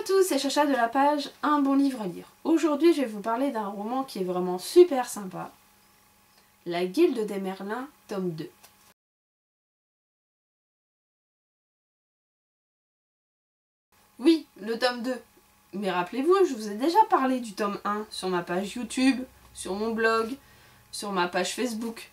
tous, c'est Chacha de la page Un bon livre à lire. Aujourd'hui, je vais vous parler d'un roman qui est vraiment super sympa. La Guilde des Merlins, tome 2. Oui, le tome 2. Mais rappelez-vous, je vous ai déjà parlé du tome 1 sur ma page YouTube, sur mon blog, sur ma page Facebook.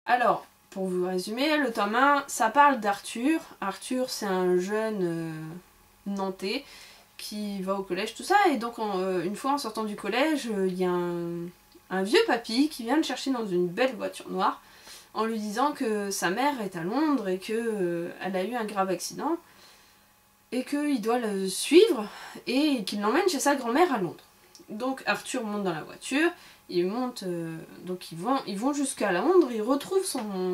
Alors, pour vous résumer, le tome 1, ça parle d'Arthur. Arthur, c'est un jeune nantais qui va au collège, tout ça, et donc une fois en sortant du collège, il y a un vieux papy qui vient le chercher dans une belle voiture noire en lui disant que sa mère est à Londres et qu'elle a eu un grave accident et qu'il doit le suivre et qu'il l'emmène chez sa grand-mère à Londres. Donc Arthur monte dans la voiture, il monte, donc ils vont jusqu'à Londres, il retrouve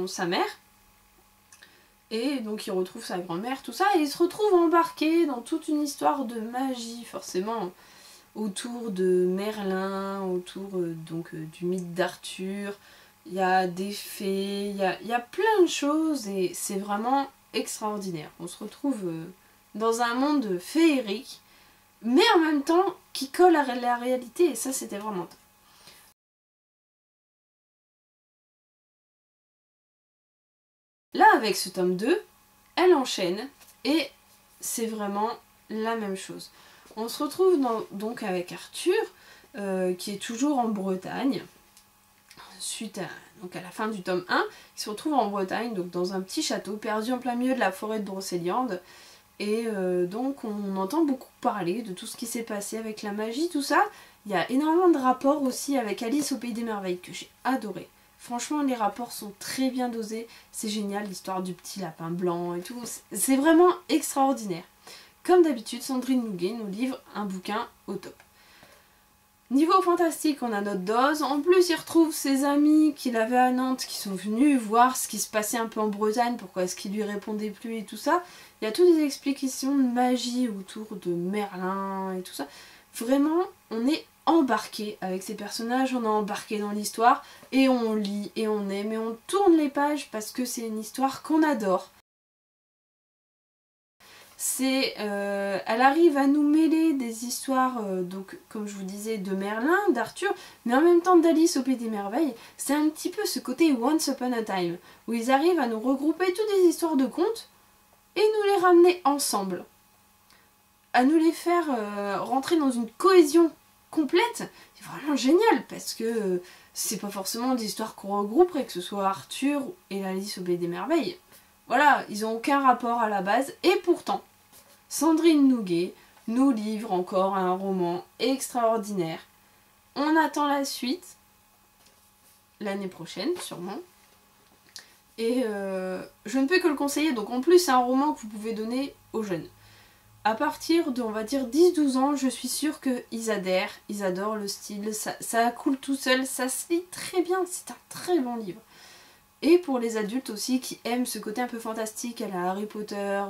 sa mère, et donc il retrouve sa grand-mère, tout ça, et il se retrouve embarqué dans toute une histoire de magie, forcément, autour de Merlin, autour du mythe d'Arthur. Il y a des fées, il y a plein de choses, et c'est vraiment extraordinaire. On se retrouve dans un monde féerique, mais en même temps qui colle à la réalité, et ça c'était vraiment top. Là, avec ce tome 2, elle enchaîne et c'est vraiment la même chose. On se retrouve donc avec Arthur, qui est toujours en Bretagne, suite à la fin du tome 1, il se retrouve en Bretagne, donc dans un petit château, perdu en plein milieu de la forêt de Brocéliande. Et donc on entend beaucoup parler de tout ce qui s'est passé avec la magie, tout ça. Il y a énormément de rapports aussi avec Alice au Pays des Merveilles que j'ai adoré. Franchement, les rapports sont très bien dosés, c'est génial, l'histoire du petit lapin blanc et tout, c'est vraiment extraordinaire. Comme d'habitude, Sandrine Nouguet nous livre un bouquin au top. Niveau fantastique, on a notre dose, en plus il retrouve ses amis qu'il avait à Nantes qui sont venus voir ce qui se passait un peu en Bretagne, pourquoi est-ce qu'il lui répondait plus et tout ça. Il y a toutes des explications de magie autour de Merlin et tout ça. Vraiment, on est embarqué avec ces personnages, on est embarqué dans l'histoire et on lit et on aime et on tourne les pages parce que c'est une histoire qu'on adore. Elle arrive à nous mêler des histoires, donc comme je vous disais, de Merlin, d'Arthur, mais en même temps d'Alice au Pays des Merveilles. C'est un petit peu ce côté Once Upon a Time, où ils arrivent à nous regrouper toutes des histoires de contes et nous les ramener ensemble. À nous les faire rentrer dans une cohésion complète. C'est vraiment génial, parce que c'est pas forcément des histoires qu'on regrouperait, que ce soit Arthur et Alice au Pays des Merveilles. Voilà, ils n'ont aucun rapport à la base, et pourtant, Sandrine Nouguet nous livre encore un roman extraordinaire. On attend la suite, l'année prochaine sûrement, et je ne peux que le conseiller. Donc en plus c'est un roman que vous pouvez donner aux jeunes. À partir de, on va dire, 10-12 ans, je suis sûre qu'ils adhèrent, ils adorent le style, ça coule tout seul, ça se lit très bien, c'est un très bon livre. Et pour les adultes aussi qui aiment ce côté un peu fantastique à la Harry Potter,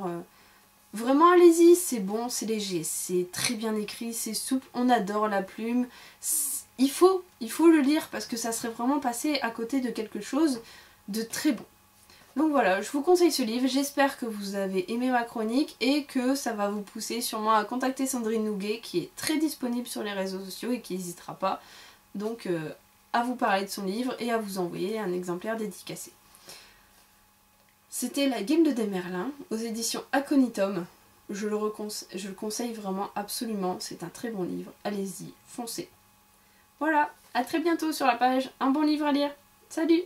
vraiment allez-y, c'est bon, c'est léger, c'est très bien écrit, c'est souple, on adore la plume. Il faut le lire parce que ça serait vraiment passé à côté de quelque chose de très bon. Donc voilà, je vous conseille ce livre, j'espère que vous avez aimé ma chronique et que ça va vous pousser sûrement à contacter Sandrine Nouguet qui est très disponible sur les réseaux sociaux et qui n'hésitera pas donc à vous parler de son livre et à vous envoyer un exemplaire dédicacé. C'était La Guilde des Merlins aux éditions Aconitum. Je le conseille vraiment absolument, c'est un très bon livre, allez-y, foncez. Voilà, à très bientôt sur la page Un bon livre à lire. Salut!